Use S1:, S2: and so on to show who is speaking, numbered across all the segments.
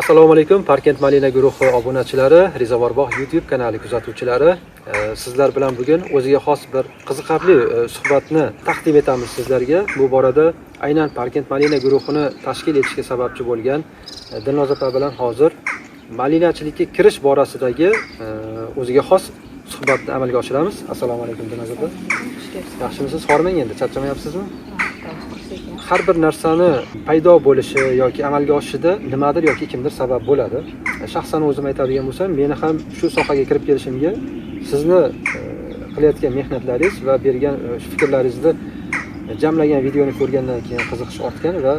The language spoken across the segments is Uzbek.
S1: Assalomu alaykum, Parkent Malina guruhi obunachilari, Rezavorbog' YouTube kanali kuzatuvchilari. Sizlar bilan bugun o'ziga xos bir qiziqarli suhbatni taqdim etamiz sizlarga. Bu borada aynan Parkent Malina guruhini tashkil etishga sababchi bo'lgan Dilnoz opa bilan hozir malinachilikka kirish borasidagi o'ziga xos suhbatni amalga oshiramiz. Assalomu alaykum Dilnoz opa. Yaxshimisiz? Hormang endi, charchamayapsizmi? Har bir narsani paydo bo'lishi yoki amalga oshishida nimadir yoki kimdir sabab bo'ladi. Shaxsan o'zim aytadigan bo'lsam, meni ham shu sohaga kirib kelishimga sizni qilayotgan mehnatlaringiz va bergan fikrlaringizni jamlagan videoni ko'rgandan keyin qiziqish ortgan va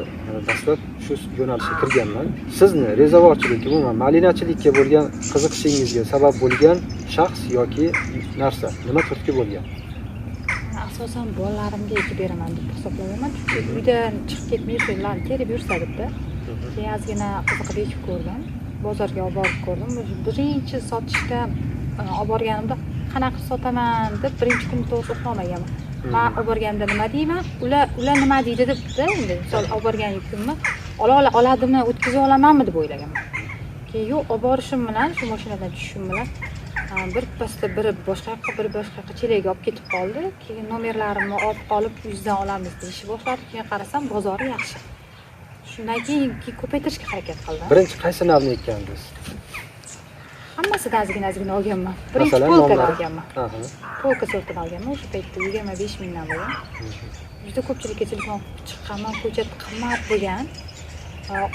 S1: dastlab shu yo'nalishga kirganman. Sizni rezavorchilikka, umuman malinachilikka bo'lgan qiziqishingizga sabab bo'lgan shaxs yoki narsa nima turtki bo'lgan?
S2: Asosan bolalarimga ekib beraman deb hisoblayman. Chunki uydan chiqib ketmay shularni terib yursa debda. Keyin ozgina qiziqib ekib ko'rdim. Bozorga olib borib ko'rdim. Birinchi sotishda olib borganimda qanaqa sotaman deb birinchi kun to'g'ri uxlamaganman. Men olib borganda nima deyman? Ular nima deydi debda. Endi misol olib borgan kunni oladimmi, o'tkazib olamanmi deb o'ylaganman. Keyin yo'q, olib borishim bilan, shu mashinadan tushishim bilan bir pasda biri boshqa yoqqa chelakga olib ketib qoldi. Keyin nomerlarimni olib qolib yuzdan olamiz deyishni boshladi. Keyin qarasam bozori yaxshi. Shundan keyin ko'paytirishga harakat qildim.
S1: Birinchi qaysi navni ekandingiz?
S2: Hammasidan ozgina olganman. Birinchi polkadan olganman. Polka sortidan olganman. O'sha paytda 25 mingdan bo'lgan. Juda ko'pchilikka telefon chiqqanman, ko'chat qimmat bo'lgan.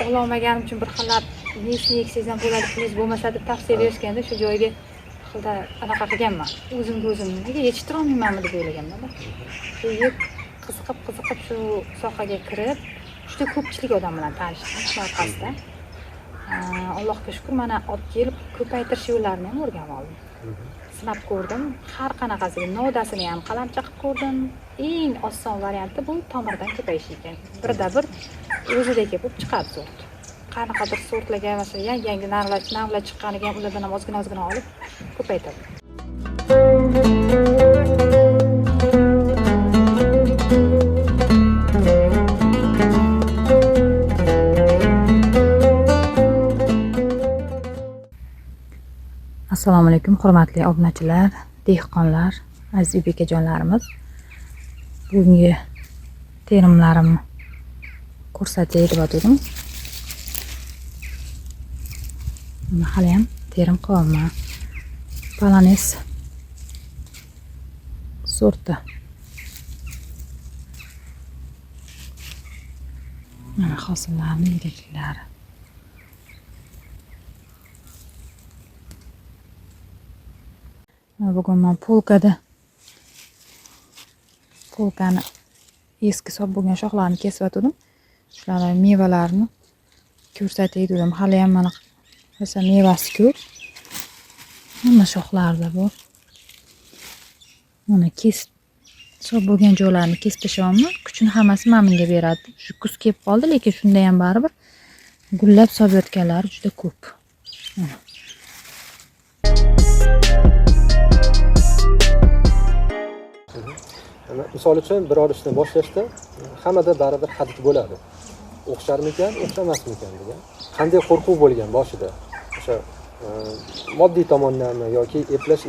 S2: Ololmaganim uchun bir xillab nechni eksangiz ham bo'ladi, pulingiz bo'lmasa deb tavsiya berishganda shu joyga xilda anaqa qilganman. O'zimga nega yetishtira olmaymanmi deb o'ylaganman. Keyin qiziqib shu sohaga kirib, juda ko'pchilik odam bilan tanishdim shu orqasida. Allohga shukr, mana olib kelib ko'paytirish yo'llarini ham o'rganib oldim. Sinab ko'rdim. Har qanaqasiga nodasini ham qalamcha qilib ko'rdim. Eng oson varianti bu tomirdan ko'payish ekan. Birda bir o'zidagi bo'lib chiqadi sort. Qanaqadir sortlarga masalan yangi navlar chiqqaniga ham ulardan ham ozgina olib ko'paytadi.
S3: Assalomu alaykum hurmatli obunachilar, dehqonlar, aziz bekajonlarimiz. Bugungi terimlarimni ko'rsatay deb o'tdim. Hali ham terim qilyapman. Palanes sorti. Mana hosillarning yiriklari. Bugun men polkani eski so'p bo'lgan shoxlarni kesib o'tdim. Shularning mevalarini ko'rsatay dedim. Hali ham mana mesela mevasi ko'p. Mana shoxlarda bor. Mana so'p bo'lgan joylarni kesib tashlamayman. Kuchini hammasi menga beradi. Shu kuz kelib qoldi, lekin shunda ham baribir gullab so'yayotganlari juda ko'p.
S1: Misol uchun biror ishni boshlashda hammada baribir hadis bo'ladi. O'xsharmikan, o'xshamasmikan degan. Qanday qo'rquv bo'lgan boshida? O'sha moddiy tomonlarmi yoki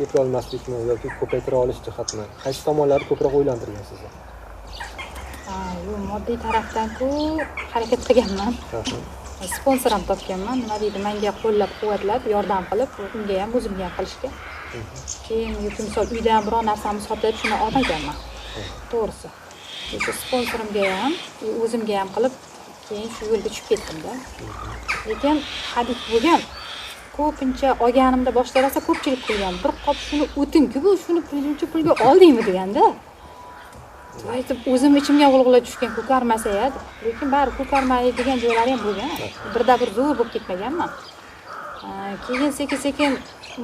S1: eplolmaslikmi yoki ko'paytira olish jihatmi? Qaysi tomonlari ko'proq o'ylantirgan sizni?
S2: Moddiy tarafdan-ku harakat qilganman. Sponsor ham topganman. Nima deydi, menga qo'llab-quvvatlab, yordam qilib, unga ham o'zimga ham qilishga. Keyin misol uydan biror narsani sotib, shuni olmaganman. To'g'risi. O'sha sponsorimga ham, o'zimga ham qilib, keyin shu yo'lga tushib ketdim-da. Lekin hadis bo'lgan. Ko'pincha olganimda boshlarasa ko'pchilik qilgan. Bir qop shuni o'tin-ku, bu shuni pulga oldingmi deganda. aytib o'zim ichimga g'ulg'ula tushgan ko'karmasa edi, lekin baribir ko'karmaydigan joylari ham bo'lgan. Birda bir zo'r bo'lib ketmaganman. Keyin sekin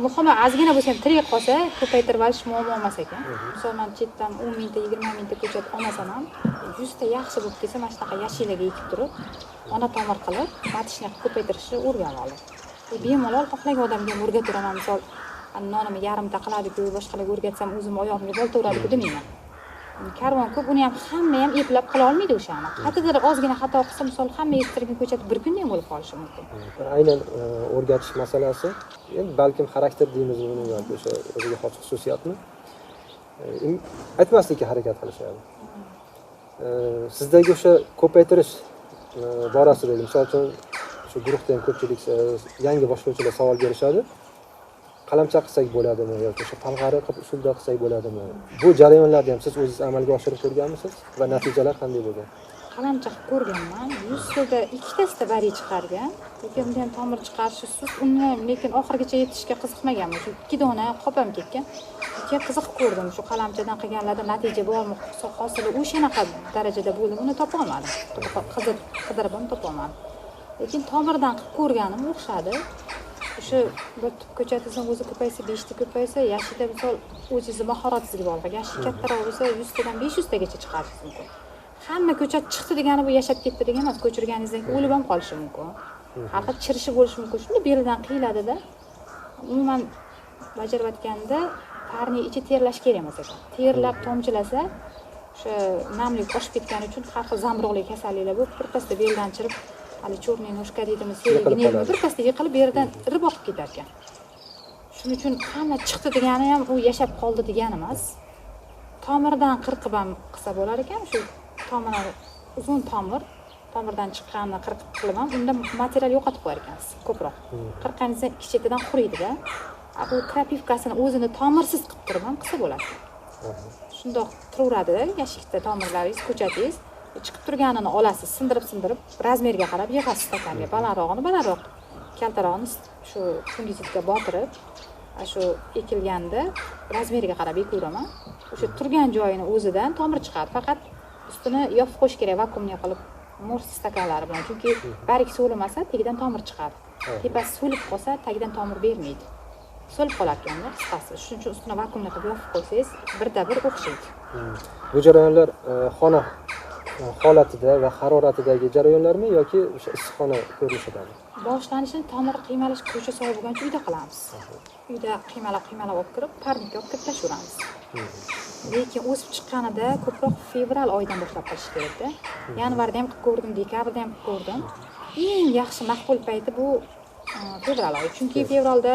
S2: muhimi ozgina bo'lsa ham tirik qolsa ko'paytirib olish muammo emas ekan. Misol men chetdan 10 mingta 20 mingta ko'chat olmasam ham 100 ta yaxshi bo'lib kelsa mana shunaqa yashillarga ekib turib ona tomir qilib matishni ko'paytirishni o'rganib oldim. Bemalol xohlagan odamga ham o'rgatiraman. Misol nonimni yarimta qiladi-ku, boshqalarga o'rgatsam o'zim oyog'imga boltaveradi-ku demayman. Karvon ko'p, uni ham hamma ham eplab qila olmaydi o'shani. Qattiqdir ozgina xato qilsa, misol hamma yettirgan ko'chat bir kunda ham bo'lib qolishi mumkin.
S1: Aynan o'rgatish masalasi, endi balkim xarakter deymiz uni yoki o'sha o'ziga xos xususiyatmi? Aytmaslikka harakat qilishadi. Sizdagi o'sha ko'paytirish borasidagi, misol uchun shu guruhda ham ko'pchilik yangi boshlovchilar savol berishadi. Qalamcha qilsak bo'ladimi yoki o'sha palg'ari qilib usulda qilsak bo'ladimi? Bu jarayonlarni ham siz o'zingiz amalga oshirib ko'rganmisiz va natijalar qanday bo'lgan?
S2: Qalamcha qilib ko'rganman. 100 tilda 2 tasida bari chiqargan. Lekin unda ham tomir chiqarishi sust, uni lekin oxirigacha yetishga qiziqmaganman. Shu 2 dona qopam ketgan. Keyin qiziqib ko'rdim, shu qalamchadan qilganlarda natija bormi, hosili o'shanaqa darajada bo'ldi, uni topa olmadim. Qidirib ham topa olmadim. Lekin tomirdan qilib ko'rganim o'xshadi. O'sha bir tub ko'chatingizni o'zi ko'paysa, 5 ta ko'paysa, yashida misol o'zingiz mahoratingizga bog'liq. Yashi kattaroq bo'lsa 100 tadan 500 tagacha chiqarishingiz mumkin. Hamma ko'chat chiqdi degani bu yashab ketdi degani emas, ko'chirganingizdan keyin o'lib ham qolishi mumkin. Har xil chirishi bo'lishi mumkin. Shunda belidan qiyiladi-da. Umuman bajarayotganda tarning ichi terlash kerak emas ekan. Terlab tomchilasa, o'sha namlik oshib ketgani uchun har xil zamburug'lik kasalliklar bo'lib, birpasda beldan chirib hali cho'rning no'shka deydimi, serigini birpasda yiqilib yerdan irib oqib ketar ekan. Shuning uchun hamma chiqdi degani ham u yashab qoldi degani emas. Tomirdan qirqib ham qilsa bo'lar ekan, shu tomir uzun tomirdan chiqqanini qirqib qilib ham unda material yo'qotib qo'yar ekansiz ko'proq. Qirqqaningizda ikki chetidan quriydi-da. Bu krapivkasini o'zini tomirsiz qilib turib ham qilsa bo'ladi. Shundoq turaveradi yashikda tomirlaringiz, ko'chatingiz. Chiqib turganini olasiz, sindirib razmerga qarab yig'asiz stakanga, balandroq, kaltarog'ini shu fungitsidga botirib, shu ekilganda razmerga qarab ekaveraman. O'sha turgan joyini o'zidan tomir chiqadi. Faqat ustini yopib qo'yish kerak vakuumli qilib, morsiz stakanlari bilan. Chunki barik so'limasa, tagidan tomir chiqadi. Tepasi so'lib qolsa, tagidan tomir bermaydi. So'lib qolar ekanda, qisqasi. Shuning uchun ustini vakuumli qilib yopib qo'ysangiz, birda-bir o'xshaydi.
S1: Bu jarayonlar xona holatida va haroratidagi jarayonlarmi yoki o'sha issiqxona ko'rinishidami?
S2: Boshlanishini tomir qiymalash ko'cha sovuq bo'lgancha uyda qilamiz. Uyda qiymalab olib kirib, parnikka olib kirib tashlaveramiz. Lekin o'sib chiqqanida ko'proq fevral oyidan boshlab qilish kerak-da. Yanvarda ham qilib ko'rdim, dekabrda ham qilib ko'rdim. Eng yaxshi maqbul payti bu fevral oyi. Chunki fevralda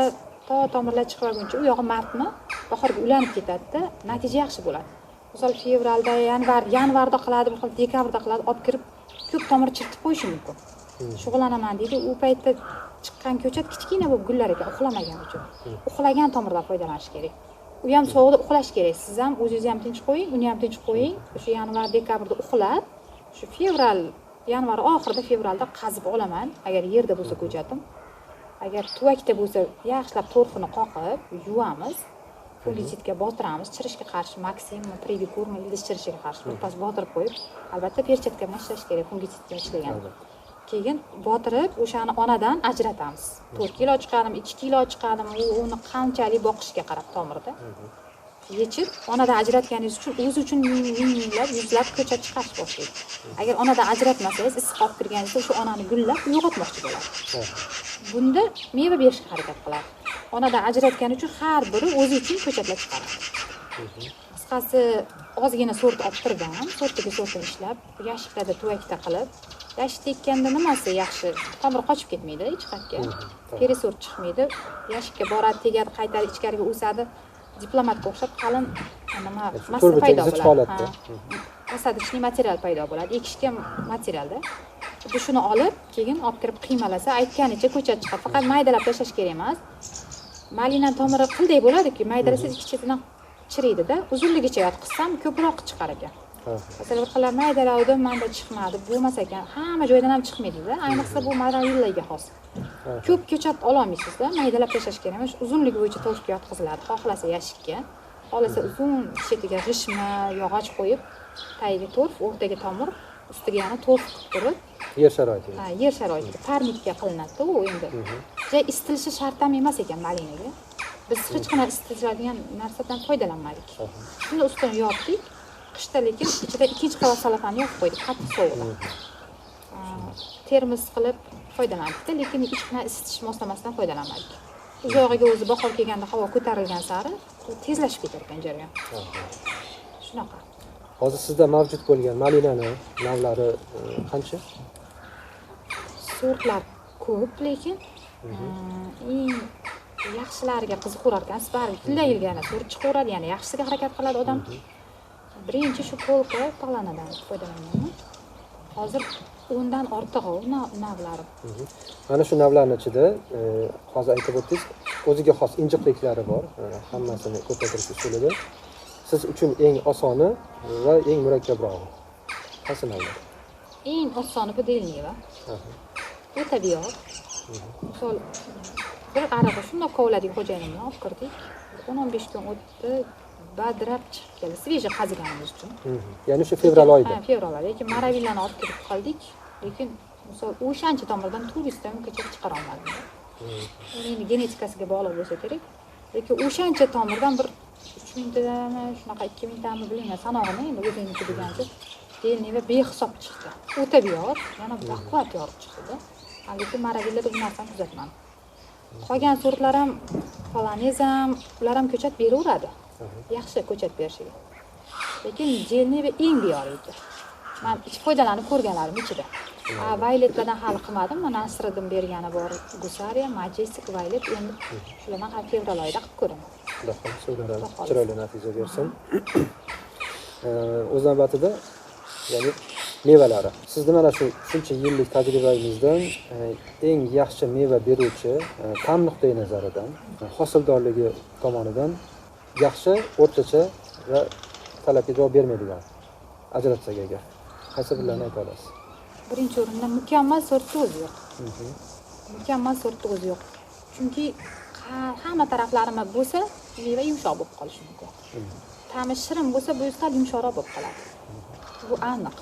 S2: tomirlar chiqmaguncha u yog'i martmi, bahorga ulanib ketadi-da, natija yaxshi bo'ladi. Misol fevralda, yanvarda qiladi, bir xil dekabrda qiladi, olib kirib ko'p tomir chirtib qo'yishi mumkin. Shug'ullanaman deydi, u paytda chiqqan ko'chat kichkina bo'lib gullar ekan, uxlamagan uchun. Uxlagan tomirdan foydalanish kerak. U ham sovuqda uxlash kerak. Siz ham o'zingiz ham tinch qo'ying, uni ham tinch qo'ying. O'sha yanvar, dekabrda uxlab, shu yanvar oxirida fevralda qazib olaman, agar yerda bo'lsa ko'chatim. Agar tuvakda bo'lsa, yaxshilab to'rfini qoqib, yuvamiz. Fungitsidga botiramiz, chirishga qarshi maksimum privikurmi, ildiz chirishiga qarshi birpas botirib qo'yib, albatta perchatka bilan ishlash kerak fungitsidga ishlaganda. Keyin botirib, o'shani onadan ajratamiz. 4 kilo chiqadimi, 2 kilo chiqadimi, uni qanchalik boqishga qarab tomirda. Yechib, onadan ajratganingiz uchun o'zi uchun minglab, yuzlab ko'chat chiqarish boshlaydi. Agar onadan ajratmasangiz, issiq olib kirganingizda o'sha onani gullab yo'qotmoqchi bo'ladi. Bunda meva berishga harakat qiladi. Onadan ajratgani uchun har biri o'zi uchun ko'chatlar chiqaradi. Qisqasi ozgina sort olib turdim, sortiga ishlab, yashiklarda tuvakda qilib, yashik tekkanda nimasi yaxshi? Tomir qochib ketmaydi ichqatga. Perisort chiqmaydi. Yashikka boradi, tegadi, qaytadi, ichkariga o'sadi. Diplomatga o'xshab qalin nima massa paydo bo'ladi. Asadichli material paydo bo'ladi. Ekishga materialda. Xuddi shuni olib, keyin olib kirib qiymalasa, aytganicha ko'chat chiqadi. Faqat maydalab tashlash kerak emas. Malina tomiri qilday bo'ladi-ki, maydalasangiz ikki chetidan chiriydi-da, uzunligicha yotqizsam ko'proq chiqar ekan. Masalan, bir xillar maydalavdim, menda chiqmadi, bo'lmas ekan. Hamma joydan ham chiqmaydi-da. Ayniqsa bu maravillarga xos. Ko'p ko'chat ola olmaysiz-da, maydalab tashlash kerak emas. Uzunligi bo'yicha to'shga yotqiziladi. Xohlasa yashikka, xohlasa uzun chetiga g'ishma, yog'och qo'yib tagiga torf, o'rtaga tomir, ustiga yana torf qilib turib,
S1: yer sharoitida.
S2: yer sharoitida parnikka qilinadi-da, u endi. Juda istilishi shart ham emas ekan malinaga. Biz hech qanday isitiladigan narsadan foydalanmadik. Shuni ustini yopdik. Qishda lekin ichida ikkinchi qavat salofani yopib qo'ydik, qattiq sovuqda. Termos qilib foydalandik, lekin hech qanday isitish moslamasidan foydalanmadik. Uzog'iga o'zi bahor kelganda havo ko'tarilgan sari tezlashib ketar ekan jarayon. Shunaqa.
S1: Hozir sizda mavjud bo'lgan malinani navlari qancha?
S2: Sortlar ko'p, lekin eng yaxshilariga qiziqarar ekan, spark yildan yilga yana sort chiqaveradi, yana yaxshisiga harakat qiladi odam. Birinchi shu polka palanadan foydalanganman. Hozir 10 dan ortiq navlari.
S1: Mana shu navlarning ichida hozir aytib o'tdingiz, o'ziga xos injiqliklari bor, hammasini ko'paytirish usulida. Siz uchun eng osoni va eng murakkabrog'i qaysi navlar?
S2: Eng osoni pudelniva. Bu tabiat. Misol bir arava shundoq kovladik xo'jayinim bilan olib kirdik. 10-15 kun o'tdi, badrab chiqib keldi. Sveje qaziganimiz uchun.
S1: Ya'ni shu fevral oyida.
S2: Ha, fevral oyida. Lekin maravillani olib kirib qoldik. Lekin misol o'shancha tomirdan turistdan ko'chib chiqara olmadim. Uning genetikasiga bog'liq bo'lsa kerak. Lekin o'shancha tomirdan bir 3000 tami, shunaqa 2000 tami bilmayman, sanog'ini endi o'zingniki degancha delniva behisob chiqdi. U tabiat, yana baquvvat yorib chiqdi. Lekin maravillada bu narsani kuzatmadim. Qolgan sortlar ham polonez ham, ular ham ko'chat beraveradi. Yaxshi ko'chat berishiga. Lekin delniva eng beyoriydi. Men ichib foydalanib ko'rganlarim ichida. Violetlardan hali qilmadim. Mana Nasriddin bergani bor. Gusariya, Majestic, Violet endi shulardan ham fevral oyida qilib ko'raman.
S1: Xudo xohlasa, chiroyli natija bersin. O'z navbatida, ya'ni mevalari. Sizni mana shu shuncha yillik tajribangizdan eng yaxshi meva beruvchi ta'm nuqtai nazaridan, hosildorligi tomonidan yaxshi, o'rtacha va talabga javob bermaydigan ajratsak agar, qaysi birlarini ayta olasiz?
S2: Birinchi o'rinda mukammal sorti o'zi yo'q. Mukammal sorti o'zi yo'q. Chunki hamma taraflarimiz bo'lsa, meva yumshoq bo'lib qolishi mumkin. Ta'mi shirin bo'lsa, bu sal yumshoqroq bo'lib qoladi. Bu aniq.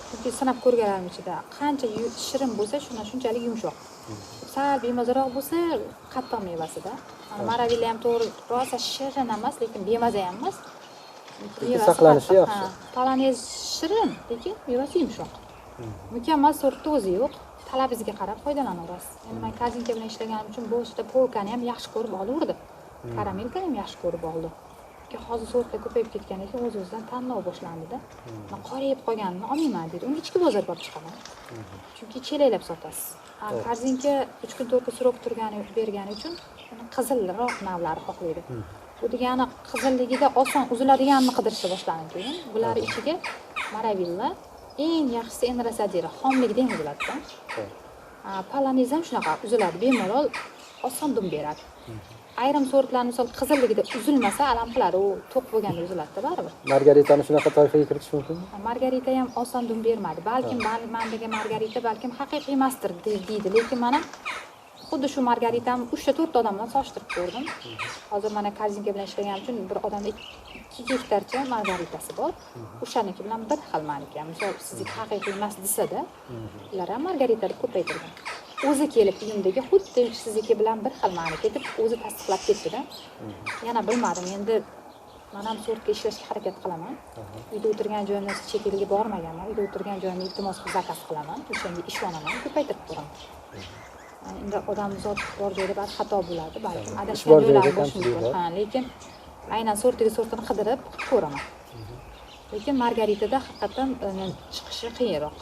S2: Chunki sinab ko'rganlarim ichida qancha shirin bo'lsa, shunchalik yumshoq. Sal bemazaroq bo'lsa, qattiq mevasida. Maravilla ham to'g'ri, rosa shirin emas, lekin bemaza ham emas.
S1: Saqlanishi yaxshi.
S2: Polonez shirin, lekin mevasi yumshoq. Mukammal sorti o'zi yo'q. Talabingizga qarab foydalanaverasiz. Endi men kazinka bilan ishlaganim uchun boshida polkani ham yaxshi ko'rib olaverdim. Karamelkani ham yaxshi ko'rib oldim. Hozir sortlar ko'payib ketgan ekan, o'z-o'zidan tanlov boshlandida. Men qorayib qolganini olmayman dedi. Uni ichki bozorga olib chiqaman. Chunki chelaklab sotasiz. Kazinka 3 kun 4 kun surok bergani uchun uni qizilroq navlari xohlaydi. Bu degani qizilligida oson uziladiganini qidirishga boshladim keyin. Bular ichiga maravilla eng yaxshisi enrasadira, xomlikda ham uziladi-da. Polonez ham shunaqa uziladi, bemalol oson dum beradi. Ayrim sortlar misol qizilligida uzilmasa alam qiladi, u to'q bo'lganda uziladi-da baribir.
S1: Margaritani shunaqa toifaga kiritish mumkinmi?
S2: Margarita ham oson dum bermadi. Balkim mendagi margarita balkim haqiqiy emasdir deydi, lekin mana xuddi shu margaritani 3-4 ta odamdan solishtirib ko'rdim. Hozir mana kazinka bilan ishlaganim uchun bir odamda 2 gektarcha margaritasi bor. O'shaniki bilan bir xil meniki. Misol sizniki haqiqiy emas desa-da, ular ham margarita deb ko'paytirgan. O'zi kelib uyimdagi xuddi sizniki bilan bir xil meniki deb o'zi tasdiqlab ketdi-da. Yana bilmadim, endi men ham sortga ishlashga harakat qilaman. Uyda o'tirgan joyimda chet elga bormaganman. Uyda o'tirgan joyimda iltimos zakaz qilaman. O'shanga ishonaman, ko'paytirib ko'raman. Endi odam zot bor joyda ba'zi xato bo'ladi, balkim adashgan joylari bo'lishi mumkin. Lekin aynan sortini qidirib ko'raman. Lekin margaritada haqiqatan chiqishi qiyinroq.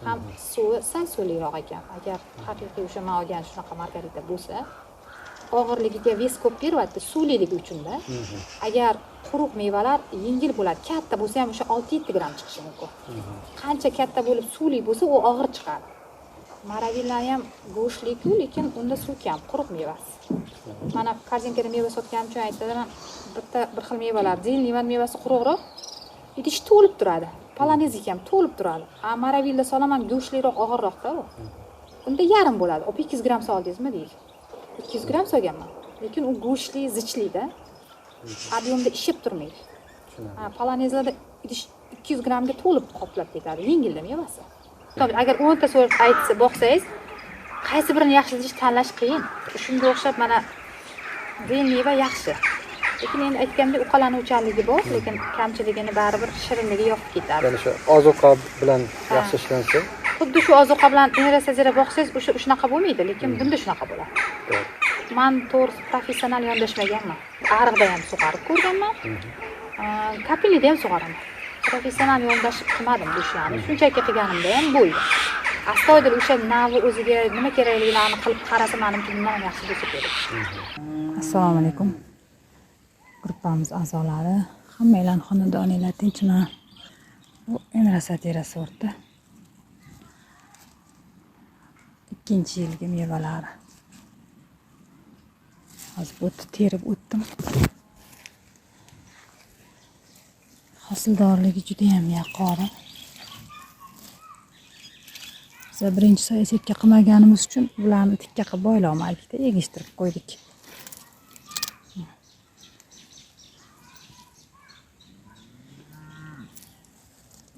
S2: Ham suvi sal so'liroq ekan. Agar haqiqiy o'sha men olgan shunaqa margarita bo'lsa, og'irligiga ves ko'p beryapti, suvliligi uchun-da. Agar quruq mevalar yengil bo'ladi, katta bo'lsa ham o'sha 6-7 gram chiqishi mumkin. Qancha katta bo'lib suvli bo'lsa, u og'ir chiqadi. Maravillar ham go'shtli-ku, lekin unda suv kam, quruq mevasi. Mana kazinkada meva sotganim uchun aytadilar, bir xil mevalar, zelniva mevasi quruqroq, idish to'lib turadi. Polonez ham to'lib turadi. Maravilla solaman go'shtliroq, og'irroq-da u. Unda yarim bo'ladi. 200 gram soldingizmi deydi. 200 gram solganman. Lekin u go'shtli, zichli-da. Ob'yomda ishib turmaydi. Polonezlarda idish 200 grammga to'lib qoplab ketadi, yengilda mevasi. Agar 10 ta sort aytsa boqsangiz, qaysi birini yaxshi deyish tanlash qiyin. Shunga o'xshab mana bu meva yaxshi. Lekin endi aytgandek uqalanuvchanligi bor, lekin kamchiligini baribir shirinligi yo'q ketadi.
S1: Ya'ni shu ozuqa bilan yaxshi ishlansa,
S2: xuddi shu ozuqa bilan ingrasazira boqsangiz, o'sha shunaqa bo'lmaydi, lekin bunda shunaqa bo'ladi. Men to'g'ri professional yondashmaganman. Ariqda ham sug'arib ko'rganman. Kapelida ham sug'araman. Professional yondashib qilmadim bu ishlarni. Shunchaki qilganimda ham bo'ldi. Astoydil o'sha navi o'ziga nima kerakliklarini qilib qarasa, menimcha bundan yaxshi bo'lsa kerak.
S3: Assalomu alaykum. Gruppamiz a'zolari, hammanglarning xonadoninglar tinchmi? Bu Enrasatera sorti. 2-yilgi mevalari. Hozir o'tni terib o'tdim. Hosildorligi juda ham yuqori. Biz birinchi soyasetga qilmaganimiz uchun bularni tikka qilib boyla olmadik-da, egishtirib qo'ydik.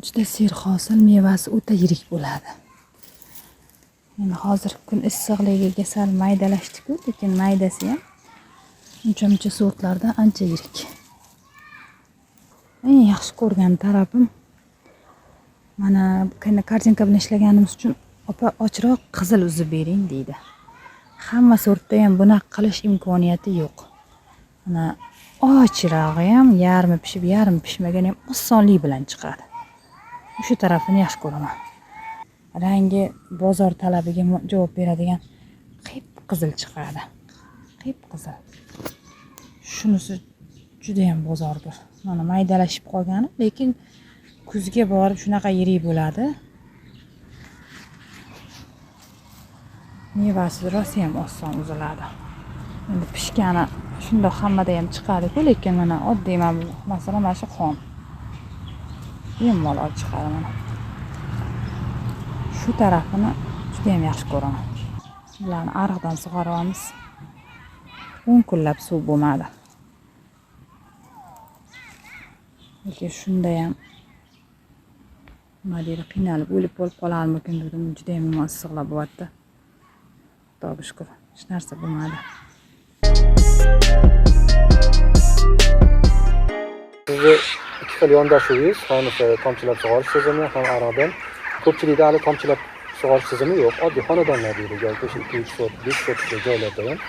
S3: Juda serhosil, mevasi o'ta yirik bo'ladi. Endi hozir kun issiqligiga sal maydalashdik-ku, lekin maydasi ham uncha sortlardan ancha yirik. Eng yaxshi ko'rgan tarafim mana kartinka bilan ishlaganimiz uchun opa ochroq qizil uzib bering deydi. Hamma sortda ham bunaqa qilish imkoniyati yo'q. Mana ochrog'i ham yarmi pishib, yarmi pishmagan ham osonlik bilan chiqadi. Shu tarafini yaxshi ko'raman. Rangi bozor talabiga javob beradigan qip-qizil chiqadi. Qip-qizil. Shunisi juda ham bozordir. Mana maydalashib qolgani, lekin kuzga borib shunaqa yirik bo'ladi. Mevasi rosa ham oson uziladi. Endi pishgani shundoq hammada ham chiqadi-ku, lekin mana oddiy masalan mana shu xon. Bemalol chiqadi mana. Shu tarafini juda ham yaxshi ko'raman. Ularni ariqdan sug'oramiz. 10 kunlab suv bo'lmadi. Lekin shunda ham modeli qiynalib o'lib qolarmikin dedim, juda ham yomon issiqlab bo'lyapti. Xudoga shukr, hech narsa bo'lmadi.
S1: sizni ikki xil yondashuvingiz, ham tomchilab sug'orish tizimi, ham ariqdan. Ko'pchilikda hali tomchilab sug'orish tizimi yo'q. Oddiy xonadonlar deydi, yoki o'sha 2-3 sot, 5 sotga joylarda ham.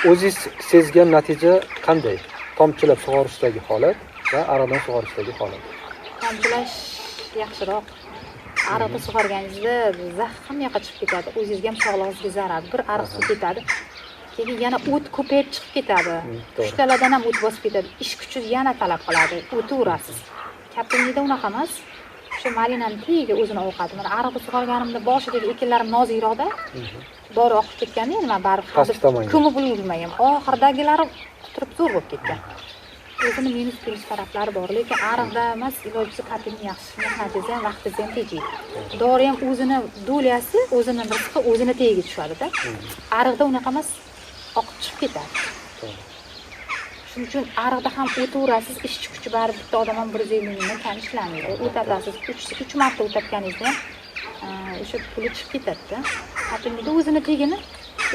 S1: O'zingiz sezgan natija qanday? Tomchilab sug'orishdagi holat va ariqdan sug'orishdagi holat.
S2: Tomchilash yaxshiroq. Ariqda sug'organingizda zax hamma yoqqa chiqib ketadi. O'zingizga ham sog'lig'ingizga zarar. Bir ariq suv ketadi. Keyin yana o't ko'payib chiqib ketadi. Uchtalardan ham o't bosib ketadi. Ish kuchi yana talab qiladi. O'taverasiz. Kapelnida unaqa emas. Shu malinaning tagiga o'zini ovqati. Mana ariqda sug'organimda boshidagi ekinlarim nozikroqda. Dori oqib ketganda endi men baribir ko'mib ulgurmagan. Oxirdagilari quturib zo'r bo'lib ketgan. O'zini minus plyus taraflari bor, lekin ariqda emas, ilojisi kapelni yaxshi. Mehnatingiz ham, vaqtingiz ham tejaydi. Dori ham o'zini dolyasi, o'zini rizqi o'zini tagiga tushadi-da. Ariqda unaqa emas, oqib chiqib ketadi. Shuning uchun ariqda ham o'taverasiz, ishchi kuchi baribir bitta odam ham 150 mingdan kam ishlamaydi. O'tatasiz, 3 marta o'tatganingizda o'sha puli chiqib ketadi-da. Kapelnida o'zini tegini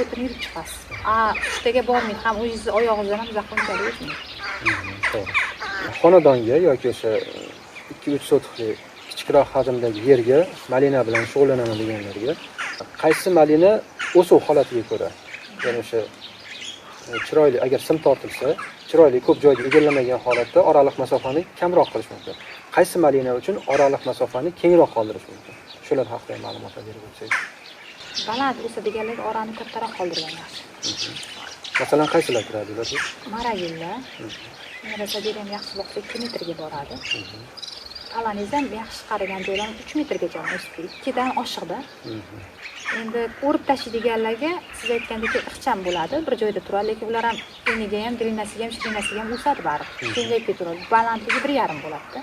S2: o'tirib yurib chiqasiz. Uchtaga bormaydi, ham o'zingiz oyog'ingizdan ham uzoqqa unchalik o'tmaydi.
S1: To'g'ri. Xonadonga yoki o'sha 2-3 sotixli kichikroq hajmdagi yerga malina bilan shug'ullanaman deganlarga qaysi malina o'suv holatiga ko'ra, ya'ni o'sha chiroyli, agar sim tortilsa, chiroyli ko'p joyga egallamagan holatda oraliq masofani kamroq qilish mumkin. Qaysi malina uchun oraliq masofani kengroq qoldirish mumkin? Shular haqida ma'lumotlar berib o'tsangiz.
S2: Baland o'sa deganlarga orani kattaroq qoldirgan yaxshi.
S1: Masalan, qaysilar turadi ular?
S2: Maragilla. Enrasatera ham yaxshi boqsa 2 metrga boradi. Talaningiz ham yaxshi qaragan joylarni 3 metrgacha o'sib, 2 dan oshiqda. Endi o'rib tashlaydiganlarga siz aytgandek ixcham bo'ladi, bir joyda turadi, lekin ular ham eniga ham, dilinasiga ham, shirinasiga ham o'sadi baribir. Kengayib ketaveradi. Balandligi 1,5 bo'ladi-da.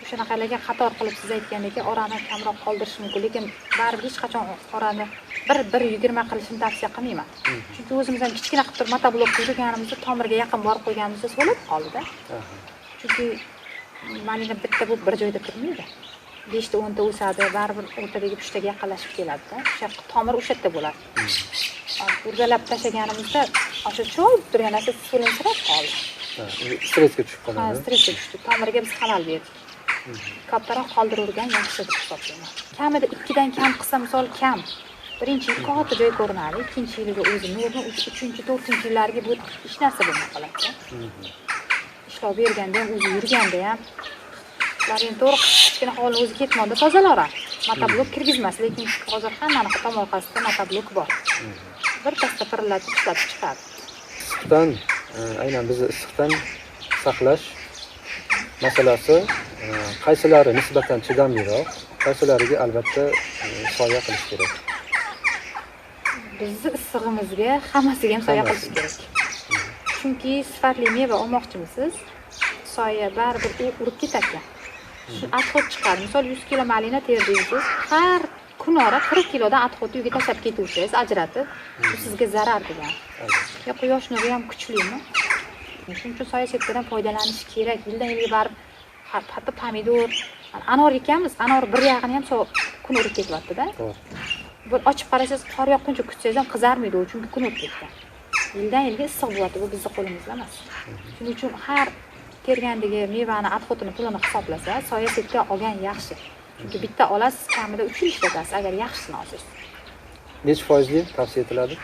S2: Shunaqalarga qator qilib siz aytgandek orani kamroq qoldirish mumkin, lekin baribir hech qachon orani 1-20 qilishni tavsiya qilmayman. Chunki o'zimiz ham kichkina qilib motoblok yurganimizda tomirga yaqin borib qo'yganimizda so'lib qoldi-da. Chunki malina bitta bo'lib bir joyda turmaydi. 5 ta 10 ta o'sadi, baribir o'rtadagi pushtaga yaqinlashib keladi-da. O'sha tomir o'sha yerda bo'ladi. O'rgalab tashlaganimizda o'sha cho'l turgan narsa so'linsirab qoldi.
S1: Stressga tushib qoladi.
S2: Ha, stressga tushdi. Tomiriga biz xalal berdik. Kattaroq qoldirgan yaxshi deb hisoblayman. Kamida 2 dan kam qilsa, misol kam. Birinchi yil katta joy ko'rinadi, ikkinchi yiliga o'zi nurni, uchinchi, to'rtinchi yillariga bu hech narsa bo'lmay qoladi. Ishlov berganda ham, o'zi yurganda ham ular endi to'g'ri kichkina hovlini o'zi ketmonda tozalaradi. Motoblok kirgizmas, lekin hozir hammani tom orqasida motoblok bor. Bir tasda pirillatib ishlatib chiqadi.
S1: Issiqdan, aynan bizni issiqdan saqlash masalasi qaysilari nisbatan chidamliroq, qaysilariga albatta soya qilish kerak.
S2: Bizni issig'imizga hammasiga ham soya qilish kerak. Chunki sifatli meva olmoqchimisiz, soya baribir urib ketadi. Shu atxot chiqadi. Misol 100 kilo malina terdingiz, har kunora 40 kilodan atxotni uyga tashlab ketuvsiz, ajratib, bu sizga zarar degan. Ya quyosh nuri ham kuchlimi? Shuning uchun soya sepkadan foydalanish kerak. Yildan yilga barib hatto pomidor, anor ekanmiz, anor bir yog'ini ham kun urib ketyapti-da. Bu ochib qarasangiz, qor yoqquncha kutsangiz ham qizarmaydi u, chunki kun urib ketgan. Yildan yilga issiq bo'lyapti, bu bizning qo'limizda emas. Shuning uchun har tergandagi mevani atxotini pulini hisoblasa, soya sepka olgan yaxshi. Chunki bitta olasiz, kamida 3 yil ishlatasiz agar yaxshisini olsangiz.
S1: Necha foizli tavsiya etiladi?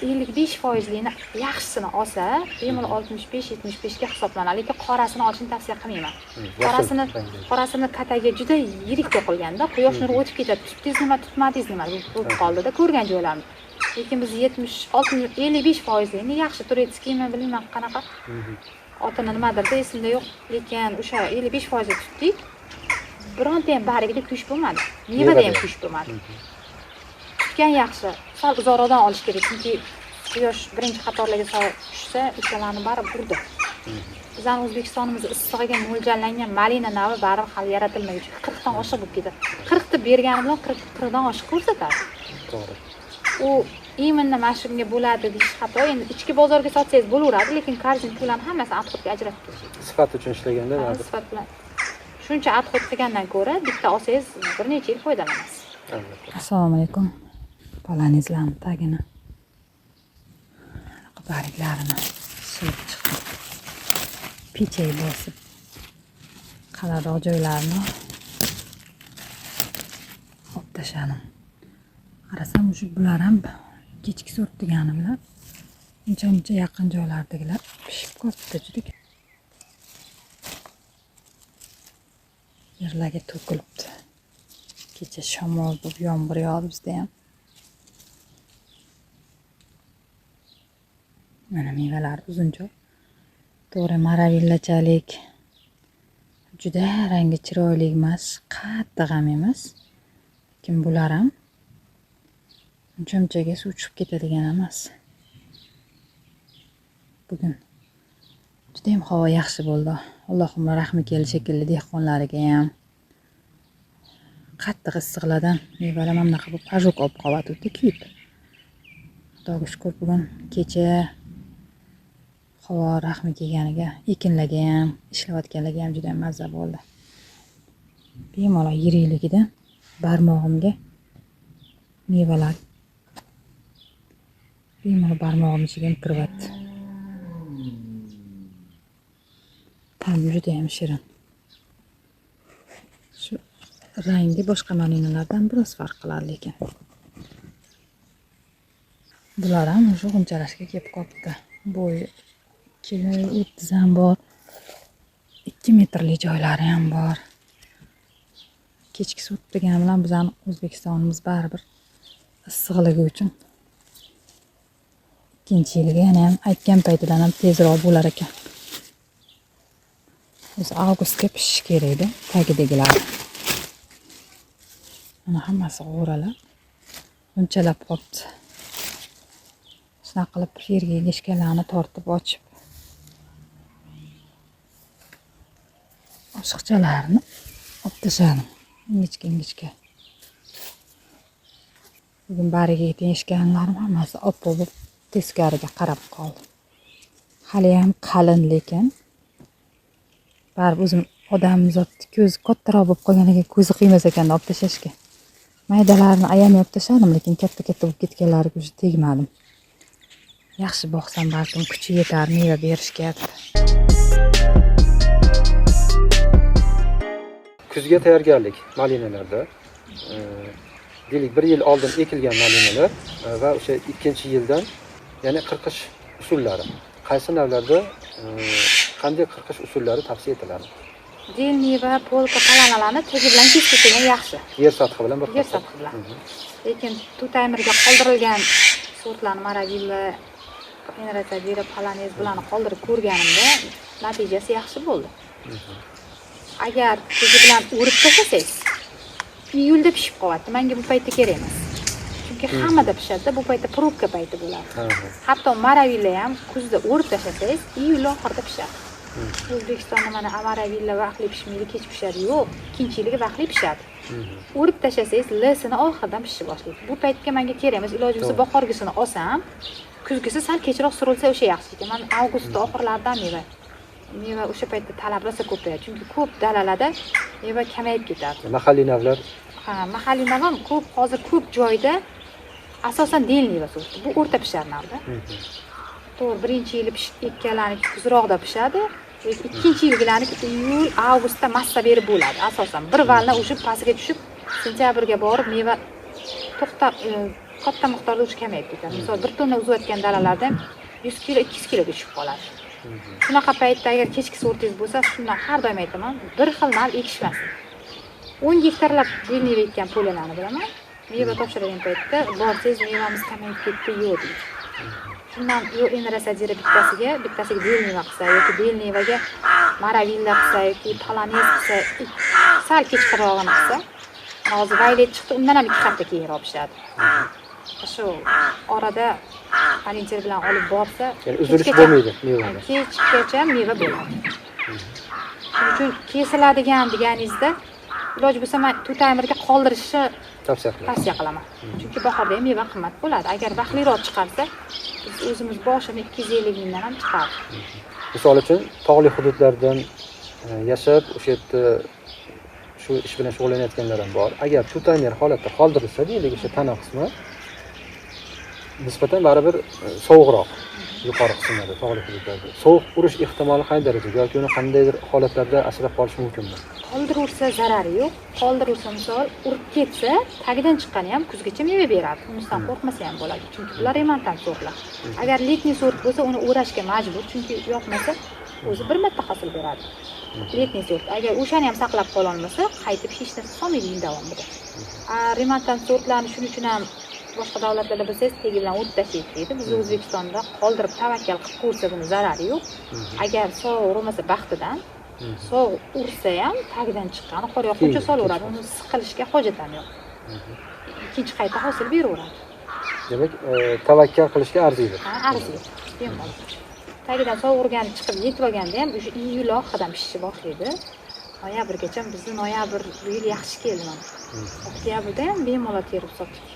S2: 55%ni yaxshisini olsa, bemalol 65-75 ga hisoblanadi. Lekin qorasini olishni tavsiya qilmayman. Qorasini kataga juda yirik qilganda, quyosh nuri o'tib ketadi. Tutdingiz nima, tutmadingiz nima bo'lib qoldi-da, ko'rgan joylarni. Lekin biz 55%ni yaxshi turetskiymi, bilmayman qanaqa. Otini nimadir esimda yo'q, lekin o'sha 55% tutdik. Bironta ham barigida kuyish bo'lmadi. Mevada ham kuyish bo'lmadi. Tutgan yaxshi. Sal uzoqroqdan olish kerak, chunki quyosh birinchi qatorlarga tushsa, o'shalarni bari burdi. Bizning O'zbekistonimiz issig'iga mo'ljallangan malina navi baribir hali yaratilmagan. 40 dan oshiq bo'lib ketadi. 40 deb bergani bilan 40 dan oshiq ko'rsatadi.
S1: To'g'ri.
S2: U iminni mashrumiga bo'ladi deyish xato. Endi ichki bozorga sotsangiz bo'laveradi, lekin karjin pullarni hammasini atxotga ajratib turasiz.
S1: Sifat uchun ishlaganda baribir.
S2: Sifat bilan. Shuncha atxot qilgandan ko'ra bitta olsangiz bir necha yil foydalanasiz.
S3: Assalomu alaykum. Palanizlarni tagini bariklarini silib chiqdim. Pechay bosib qaladoq joylarini olib tashladim. Qarasam, shu bular ham kechki sort degani bilan uncha yaqin joylardagilar pishib qolibdi juda. Yerlarga to'kilibdi. Kecha shamol bo'lib yomg'ir yog'di bizda ham. Mana mevalar uzuncha. To'g'ri maravillachalik. Juda rangi chiroyli emas, qattiq ham emas. Lekin bular ham uncha-munchaga suv tushib ketadigan emas. Bugun juda ham havo yaxshi bo'ldi. Allohim rahmi keldi shekilli dehqonlariga ham. Qattiq issiqlardan mevalar ham bunaqa bo'lib ajok olib qolyapti, kuyib. Xudoga shukr, bugun kecha havo rahmi kelganiga ekinlarga ham, ishlayotganlarga ham juda mazza bo'ldi. Bemalol yirikligidan barmog'imga mevalar bemalol barmog'im ichiga kiryapti. Ta'mi juda ham shirin. Shu rangi boshqa malinalardan biroz farq qiladi lekin. Bular ham o'sha g'unchalashga kelib qolibdi. Bo'yi 2.30 ham bor. 2 metrli joylari ham bor. Kechki sut degan bilan bizning O'zbekistonimiz baribir issiqligi uchun ikkinchi yiliga ham aytgan paytidan ham tezroq bo'lar ekan. O'zi avgustga pishish kerak edi, tagidagilar. Mana hammasi o'ralab, unchalab qolibdi. Shunaqa qilib yerga egishganlarni tortib ochib, oshiqchalarni olib tashladim. Ingichka. Bugun bariga yetishganlarim hammasi oppoq bo'lib teskariga qarab qoldi. Hali ham qalin lekin baribir o'zim odamzod ko'zi kattaroq bo'lib qolganiga ko'zi qiymas ekan olib tashlashga. Maydalarini ayamay olib tashladim, lekin katta bo'lib ketganlariga уже tegmadim. Yaxshi boqsam balkim kuchi yetar, meva berishga.
S1: Kuzga tayyorgarlik malinalarda. Deylik 1 yil oldin ekilgan malinalar va o'sha 2-yildan ya'ni qirqish usullari. Qaysi navlarda qanday qirqish usullari tavsiya etiladi?
S2: Delniy va polka palanalarni tegi bilan kesishgan yaxshi.
S1: Yer sathi bilan bir
S2: Yer sathi bilan. Lekin tutaymirga qoldirilgan sortlarni Maravilla, Enratadira, Palanes bilan qoldirib ko'rganimda natijasi yaxshi bo'ldi. Agar tegi bilan o'rib tashlasangiz, iyulda pishib qolyapti. Menga bu paytda kerak emas. Chunki hammada pishadi, bu paytda probka payti bo'ladi. Hatto Maravilla ham kuzda o'rib tashlasangiz, iyul oxirida pishadi. O'zbekistonda mana Maravilla vaqtli pishmaydi, kech pishadi. Yo'q, ikkinchiligi vaqtli pishadi. O'rib tashlasangiz, L-sini oxirdan pishib boshlaydi. Bu paytga menga kerak emas. Iloji bo'lsa bahorgisini olsam, kuzgisi sal kechroq surilsa o'sha yaxshi ekan. Men avgust oxirlaridan meva o'sha paytda talab rosa ko'payadi. Chunki ko'p dalalarda meva kamayib ketadi.
S1: Mahalliy navlar.
S2: Ha, mahalliy nav ham ko'p, hozir ko'p joyda asosan delniy sorti. Bu o'rta pishar navda. To'g'ri, birinchi yili ekkanlarniki kuzroqda pishadi. Ikkinchi yilgilarniki iyul, avgustda massa berib bo'ladi. Asosan bir valni o'shib pastga tushib, sentyabrga borib meva to'xtab katta miqdorda o'sha kamayib ketadi. Misol 1 tonna uzayotgan dalalarda 100 kilo, 200 kiloga tushib qoladi. Shunaqa paytda agar kechki sortingiz bo'lsa, shundan har doim aytaman, bir xil nav ekishmasin. 10 gektarlab delniy ekkan po'lalarni bilaman. Meva topshirgan paytda borsangiz mevamiz kamayib ketdi yo'q deydi. Shundan yo'q Enratadira bittasiga delniy qilsa yoki delniyga Maravilla qilsa yoki Palanes qilsa, sal kechqurog'ini qilsa, hozir vaylet chiqdi, undan ham 2 hafta keyinroq pishadi. Shu orada palincher bilan olib borsa,
S1: ya'ni uzilish bo'lmaydi mevada.
S2: Kechgacha meva bo'ladi. Shuning uchun kesiladigan deganingizda iloji bo'lsa men tutaymirga qoldirishni tavsiya qilaman. Chunki bahorda ham meva qimmat bo'ladi. Agar vaqtliroq chiqarsa, biz o'zimiz boshini 250 mingdan ham chiqadi.
S1: Misol uchun, tog'li hududlardan yashab, o'sha yerda shu ish bilan shug'ullanayotganlar ham bor. Agar tutaymir holatda qoldirilsa, deylik, o'sha tana qismi nisbatan baribir sovuqroq yuqori qismlarda, tog'li hududlarda. Sovuq urish ehtimoli qay darajada yoki uni qandaydir holatlarda asrab qolish mumkinmi?
S2: Qoldirursa zarari yo'q. Qoldirursa misol urib ketsa, tagidan chiqqani ham kuzgacha meva beradi. Undan qo'rqmasa ham bo'ladi. Chunki bular remontant sortlar. Agar letniy sort bo'lsa, uni o'rashga majbur, chunki yoqmasa o'zi bir marta hosil beradi. Letniy sort. Agar o'shani ham saqlab qola olmasa, qaytib hech narsa qolmaydi yil davomida. Remontant sortlarni shuning uchun ham boshqa davlatlarda bilsangiz, tegi bilan o'tib tashlaydi deydi. Biz O'zbekistonda qoldirib tavakkal qilib ko'rsa buni zarari yo'q. Agar sovuq urmasa baxtidan, sovuq ursa ham tagidan chiqqani qor yoqguncha solaveradi. Uni siqilishga hojat ham yo'q. Ikkinchi qayta hosil beraveradi.
S1: Demak, tavakkal qilishga arziydi.
S2: Ha, arziydi. Bemalol. Tagidan sovuq urgani chiqib yetib olganda ham o'sha iyul oxiridan pishishni boshlaydi. Noyabrgacha bizni noyabr bu yil yaxshi keldi mana. Oktyabrda ham bemalol terib sotdik.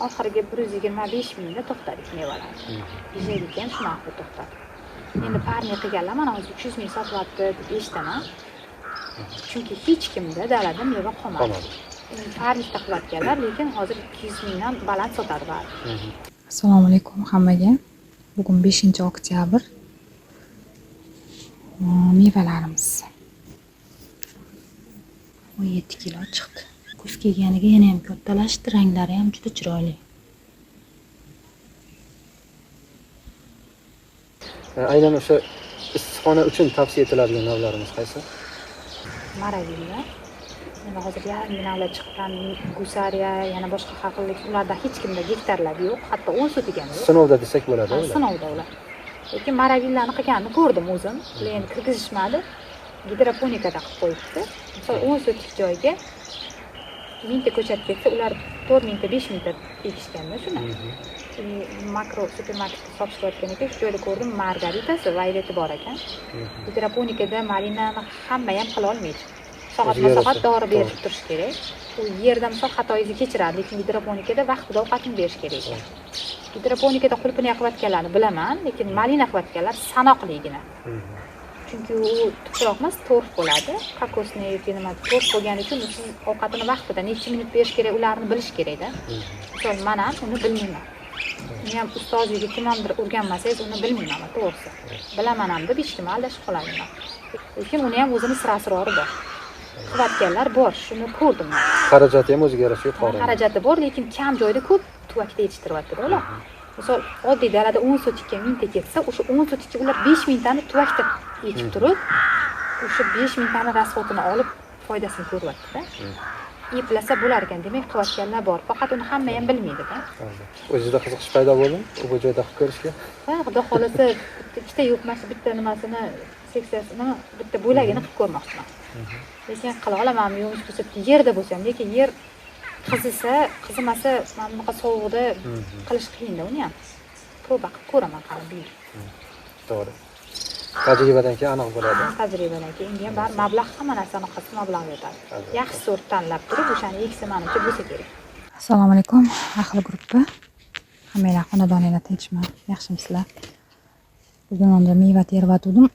S2: Oxirgi 125 mingda to'xtadik mevalarni. Ijaylik ham shunaqa to'xtadi. Endi parni qilganlar mana hozir 300 ming sotyapti deb eshitaman. Chunki hech kimda dalada meva qolmadi. Parnishda qilayotganlar, lekin hozir 200 mingdan baland sotadi bari.
S3: Assalomu alaykum hammaga. Bugun 5-oktyabr. Mevalarimiz 17 kilo chiqdi. Kuz kelganiga yana ham kattalashdi, ranglari ham juda chiroyli.
S1: Aynan o'sha issiqxona uchun tavsiya etiladigan navlarimiz qaysi?
S2: Maravilla. Yana hozir yangi navlar chiqqan, Gusariya, yana boshqa xalqlik ularda hech kimda gektarlar yo'q, hatto 10 sotigan yo'q.
S1: Sinovda desak bo'ladi.
S2: Sinovda ular. Lekin Maravillani qilganini ko'rdim o'zim, lekin kirgizishmadi. Gidroponikada qilib qo'yibdi. Misol 10 sotik joyga 1000 ta ko'chat ketsa, ular 4000 ta, 5000 ta ekishganda shuni. Makro supermarketda sotishayotgan ekan, shu joyda ko'rdim, margaritasi vayleti bor ekan. Gidroponikada malinani hamma ham qila olmaydi. Soat dori berib turish kerak. U yerda misol xatoyingizni kechiradi, lekin gidroponikada vaqtida ovqatni berish kerak ekan. Gidroponikada qulpini qilayotganlarni bilaman, lekin malina qilayotganlar sanoqligina. chunki u tuproq emas, to'rq bo'ladi. Kokosni yoki nima to'rq bo'lgani uchun siz ovqatini vaqtida necha minut berish kerak, ularni bilish kerak-da. Misol, men ham uni bilmayman. Uni ham ustozligiga kimamdir o'rganmasangiz uni bilmayman, to'g'risi. Bilaman ham deb hech kim aldashib qoladi. Lekin uni ham o'zini sir-asrori bor. Qilayotganlar bor, shuni ko'rdim men.
S1: Xarajati ham o'ziga yarasha yuqori.
S2: Xarajati bor, lekin kam joyda ko'p tuvakda yetishtiryapti-da ular. Misol, oddiy dalada 10 sotikka mingta ketsa, o'sha 10 sotikka ular 5 mingtani tuvakda ekib turib, o'sha 5 mingtani rasxotini olib, foydasini ko'ryapti-da. Eplasa bo'lar ekan, demak qilayotganlar bor. Faqat uni hamma ham bilmaydi-da.
S1: O'zingizda qiziqish paydo bo'ldimi? Bu joyda qilib ko'rishga?
S2: Ha, xudo xolasa, ikkita yo'qmasa bitta nimasini, seksiyasini, bitta bo'lagini qilib ko'rmoqchiman. Lekin qila olamanmi, yo'qmi bo'lsa, yerda bo'lsa ham, lekin yer qizimasa, mana bunaqa sovuqda qilish qiyin-da uni ham. Proba qilib ko'raman qani bir.
S1: To'g'ri. Tajribadan keyin aniq bo'ladi.
S2: Tajribadan keyin ham bar mablag' hamma narsani qilsa mablag' yetadi. Yaxshi sort tanlab turib, o'shani eksa menimcha bo'lsa kerak.
S3: Assalomu alaykum, ahli gruppa. Hammanglar xonadoninglar tinchmi? Yaxshimisizlar? Bugun onda meva tervatdim.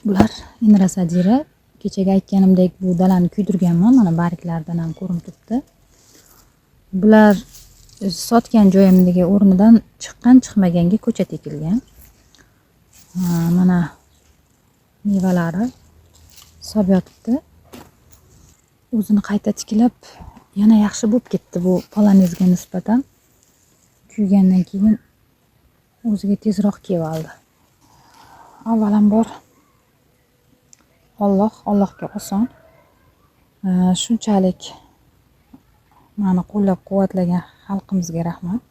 S3: Bular inrasadira. Kechaga aytganimdek bu dalani kuydirganman, mana barglardan ham ko'rinib turibdi. Bular sotgan joyimdagi o'rnidan chiqqan-chiqmaganga ko'chat ekilgan. Mana mevalari so'b yotibdi. O'zini qayta tiklab, yana yaxshi bo'lib ketdi bu polonezga nisbatan. Kuygandan keyin o'ziga tezroq kelib oldi. Avvalambor Allohga oson. Shunchalik meni qo'llab-quvvatlagan xalqimizga rahmat.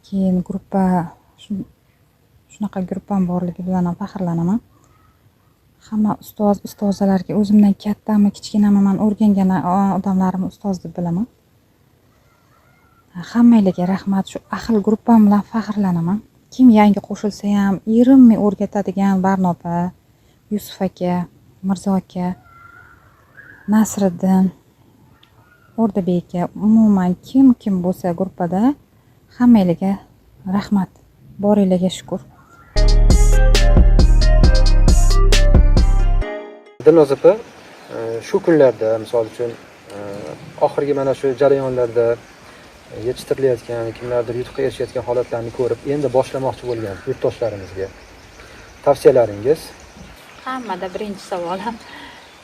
S3: Keyin gruppa shunaqa gruppam borligi bilan ham faxrlanaman. Hamma ustozalarga o'zimdan kattami, kichkinami men o'rgangan odamlarimni ustoz deb bilaman. Hammanglarga rahmat. Shu ahil gruppam bilan faxrlanaman. Kim yangi qo'shilsa ham erinmay o'rgatadigan Barnopa, Yusuf aka, Mirzo aka, Nasriddin, O'rdabek aka, umuman kim bo'lsa gruppada hammanglarga rahmat. Boringlarga shukr.
S1: Dilnoz opa, shu kunlarda, misol uchun, oxirgi mana shu jarayonlarda yetishtirilayotgan, kimlardir yutuqqa erishayotgan holatlarni ko'rib, endi boshlamoqchi bo'lgan yurtdoshlarimizga tavsiyalaringiz?
S2: Hammada birinchi savolim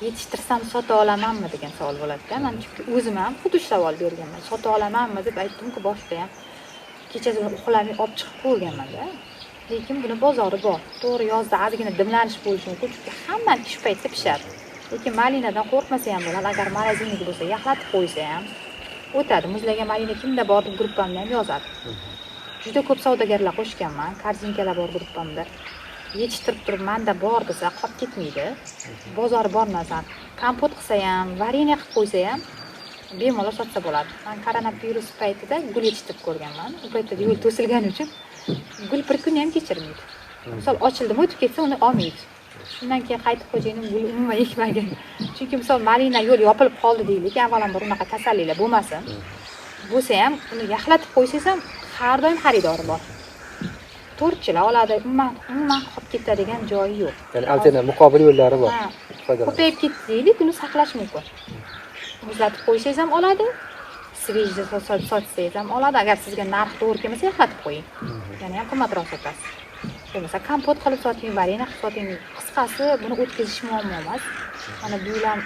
S2: yetishtirsam sota olamanmi degan savol bo'ladi-da. Men chunki o'zim ham xuddi shu savol berganman. Sota olamanmi deb aytdim-ku boshida ham. Kechasi uxlamay olib chiqib qo'yganman-da. Lekin buni bozori bor. To'g'ri, yozda ozgina dimlanish bo'lishi mumkin, chunki hamma ish paytida pishadi. Lekin malinadan qo'rqmasa ham bo'ladi. Agar morozinnik bo'lsa, yaxlatib qo'ysa ham o'tadi. Muzlagan malina kimda bor deb gruppamda ham yozadi. Juda ko'p savdogarlar qo'shganman, korzinkalar bor gruppamda. Yetishtirib turib, menda bor desa qolib ketmaydi. Bozori bor narsa. Kompot qilsa ham, vareniya qilib qo'ysa ham bemalol sotsa bo'ladi. Men koronavirus paytida gul yetishtirib ko'rganman. U paytda yo'l to'silgani uchun gul bir kun ham kechirmaydi. Misol ochildimi, o'tib ketsa uni olmaydi. Shundan keyin qaytib xo'jayinim gul umuman ekmagan. Chunki misol malina yo'l yopilib qoldi deylik, avvalambor unaqa kasalliklar bo'lmasin. Bo'lsa ham uni yaxlatib qo'ysangiz ham har doim xaridori bor. 4 yil oladi, umuman qolib ketadigan joyi yo'q.
S1: Ya'ni alternativ muqobil yo'llari bor.
S2: Ko'payib ketdi deylik, uni saqlash mumkin. Muzlatib qo'ysangiz ham oladi, svejda sotsangiz ham oladi. Agar sizga narx to'g'ri kelmasa, yaxlatib qo'ying. Ya'ni ham qimmatroq sotasiz. Bo'lmasa kompot qilib soting, vareniya qilib soting. Qisqasi, buni o'tkazish muammo emas. Mana bu bilan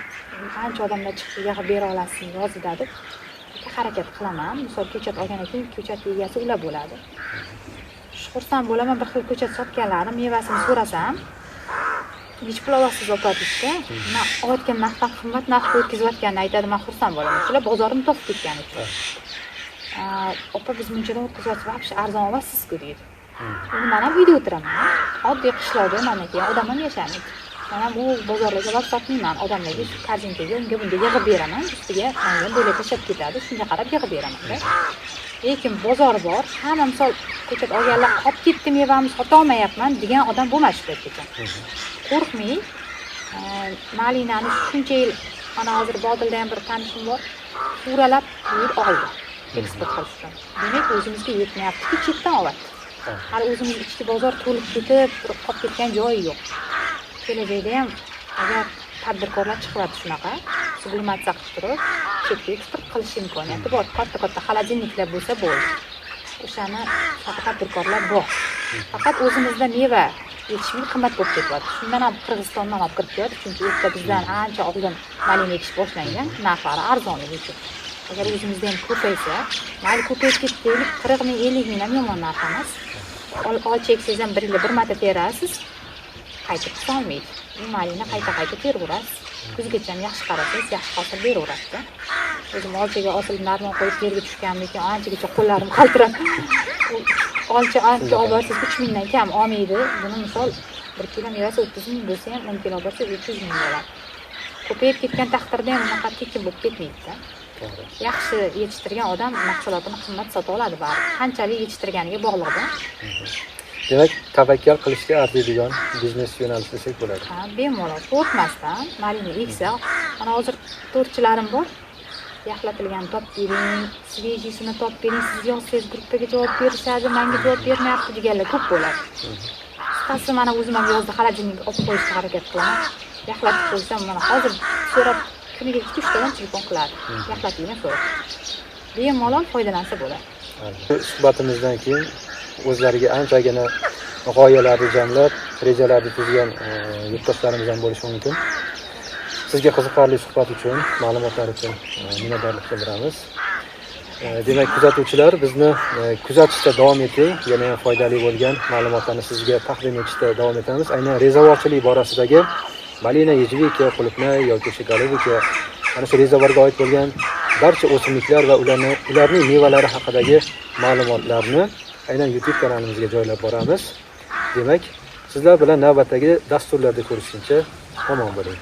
S2: ancha odamlar chiqib yig'ib bera olasizmi, yozida deb harakat qilaman. Misol ko'chat olgandan keyin ko'chat egasi ular bo'ladi. Xursand bo'laman, bir xil ko'chat sotganlarim mevasini so'rasam, nech pul olasiz opa deydi. Men olayotgan narxdan qimmat narxga o'tkazayotganini aytadi, men xursand bo'laman. Shular bozorimni topib ketgan ekan. Opa biz bunchadan o'tkazyapsiz, vobshe arzon olasiz-ku deydi. Men ham uyda o'tiraman. Oddiy qishloqda meniki odam ham yashamaydi. Men ham u bozorlarga borib sotmayman, odamlarga shu korzinkaga unga bunga yig'ib beraman, ustiga menga bo'lak tashab ketadi, shunga qarab yig'ib beraman-da. Lekin bozor bor, hamma misol ko'chat olganlar qolib ketdi, mevamni sota olmayapman degan odam bo'lmashi kerak ekan. Qo'rqmang. Malinani shuncha yil mana hozir Bodilda ham bir tanishim bor, suralab yurib oldi eksport qilish uchun. Demak, o'zimizga yetmayapti, chetdan olyapti. Hali o'zimiz ichki bozor to'lib ketib, qolib ketgan joyi yo'q. Kelajakda ham agar tadbirkorlar chiqyapti shunaqa, sublimatsiya qilib turib, chetga eksport qilish imkoniyati bor. Katta xolodilniklar bo'lsa bo'ldi. O'shani tadbirkorlar bor. Faqat o'zimizda meva yetishmay qimmat bo'lib ketyapti. Shundan ham Qirg'izistondan olib kirib kelyapti, chunki u yerda bizdan ancha oldin malina ekish boshlangan, narxlari arzonligi uchun. Agar o'zimizda ham ko'paysa, mayli ko'payib ketdi deylik, 40 ming, 50 ming ham yomon narx emas. Olcha eksangiz ham bir yilda bir marta terasiz, qaytib qolmaydi. Malina qayta teraverasiz. Kuzgacha ham yaxshi qarasangiz, yaxshi hosil beraveradi. O'zim olchaga osilib narmon qo'yib yerga tushganimdan anchagacha qo'llarim qaltirab. Olcha olib borsangiz 3 mingdan kam olmaydi. Buni misol 1 kilo mevasi 30 ming bo'lsa ham 10 kilo bo'lsa 300 ming bo'ladi. Ko'payib ketgan taqdirda ham unaqa tekin bo'lib ketmaydi-da. Yaxshi yetishtirgan odam mahsulotini qimmat sota oladi baribir. Qanchalik yetishtirganiga bog'liq-da.
S1: Demak, tavakkal qilishga arziydigan biznes yo'nalish desak bo'ladi.
S2: Ha, bemalol qo'rqmasdan malina eksa, mana hozir to'rtchilarim bor. Yaxlatilgan top bering, svejisini top bering, siz yozsangiz gruppaga javob berishadi, menga javob bermayapti deganlar ko'p bo'ladi. Qisqasi mana o'zim ham yozda xolodilnikka olib qo'yishga harakat qilaman. Yaxlatib qo'ysam, mana hozir so'rab kuniga 2-3 tadan telefon qiladi. Yaxlatilgan so'rab. Bemalol foydalansa bo'ladi.
S1: Suhbatimizdan keyin o'zlariga anchagina g'oyalarni jamlab, rejalarni tuzgan yurtdoshlarimiz ham bo'lishi mumkin. Sizga qiziqarli suhbat uchun, ma'lumotlar uchun minnatdorlik bildiramiz. Demak, kuzatuvchilar, bizni kuzatishda davom eting. Yana ham foydali bo'lgan ma'lumotlarni sizga taqdim etishda davom etamiz. Aynan rezavorchilik borasidagi malina, yejevika, qulupnay yoki shokoladika, ana shu rezavorga oid bo'lgan barcha o'simliklar va ularning mevalari haqidagi ma'lumotlarni aynan YouTube kanalimizga joylab boramiz. Demak, sizlar bilan navbatdagi dasturlarda ko'rishguncha omon bo'ling.